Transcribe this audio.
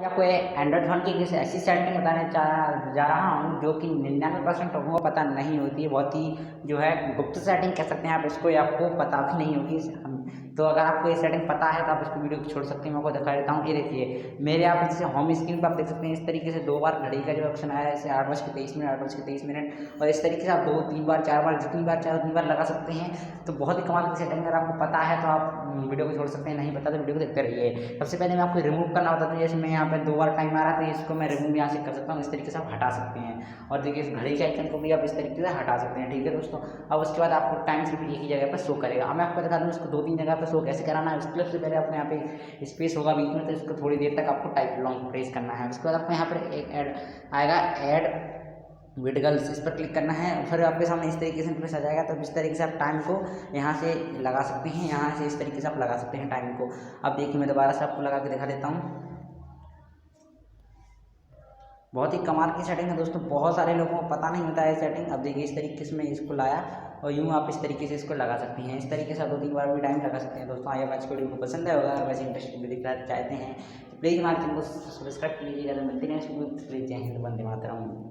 मैं आपको Android phone की किसी ऐसी सेटिंग बताने जा रहा हूँ जो कि 99% लोगों को पता नहीं होती है। बहुत ही जो है गुप्त सेटिंग कह सकते हैं आप इसको, या आपको पता भी नहीं होगी। तो अगर आपको ये सेटिंग पता है तो आप इसको वीडियो को छोड़ सकते हैं। मैं आपको दिखा देता हूँ। ये देखिए मेरे आप जैसे होम स्क्रीन पर आप देख सकते हैं इस तरीके से 2 बार घड़ी का जो ऑप्शन आया है, जैसे 8:23 8:23 और इस तरीके से आप 2 3 बार 4 बार जितनी बार चाहे उतनी बार लगा सकते हैं। तो बहुत ही कमाल की सेटिंग, अगर आपको पता है तो आप वीडियो को छोड़ सकते हैं, नहीं पता तो वीडियो को देखते रहिए। सबसे पहले मैं आपको रिमूव करना बताता हूँ। जैसे मैं यहाँ पे 2 बार टाइम आ रहा था, तो इसको मैं रिमूव यहाँ से कर सकता हूँ। इस तरीके से आप हटा सकते हैं। और देखिए इस घड़ी के आइकन को भी आप इस तरीके से हटा सकते हैं। ठीक है दोस्तों। अब उसके बाद आपको टाइम सिर्फ एक ही जगह पर शो करेगा। अब मैं आपको दिखा दूँ इसको 2-3 जगह पर शो कैसे कराना है। उसके लिए सबसे पहले आपको यहाँ पे स्पेस होगा बीच में, तो इसको थोड़ी देर तक आपको टाइप लॉन्ग प्रेस करना है। उसके बाद आपको यहाँ पर एक ऐड आएगा, ऐड विडगल्स, इस पर क्लिक करना है। फिर आपके सामने इस तरीके से इंटरफेस आ जाएगा। तो इस तरीके से आप टाइम को यहाँ से लगा सकते हैं, यहाँ से इस तरीके से आप लगा सकते हैं टाइम को। अब देखिए मैं दोबारा से आपको लगा के दिखा देता हूँ। बहुत ही कमाल की सेटिंग है दोस्तों, बहुत सारे लोगों को पता नहीं होता है सेटिंग। अब देखिए इस तरीके से मैं इसको लाया और यूँ आप इस तरीके से इसको लगा सकते हैं। इस तरीके से आप 2-3 बार भी टाइम लगा सकते हैं दोस्तों। आइए आज वीडियो को पसंद है होगा, अगर वैसे इंटरेस्टिंग वीडियो दिखना चाहते हैं तो प्लीज़ हमारे चैनल को सब्सक्राइब कीजिएगा। मिलते हैं, प्लीज़ जय हिंद, वंदे मातरम।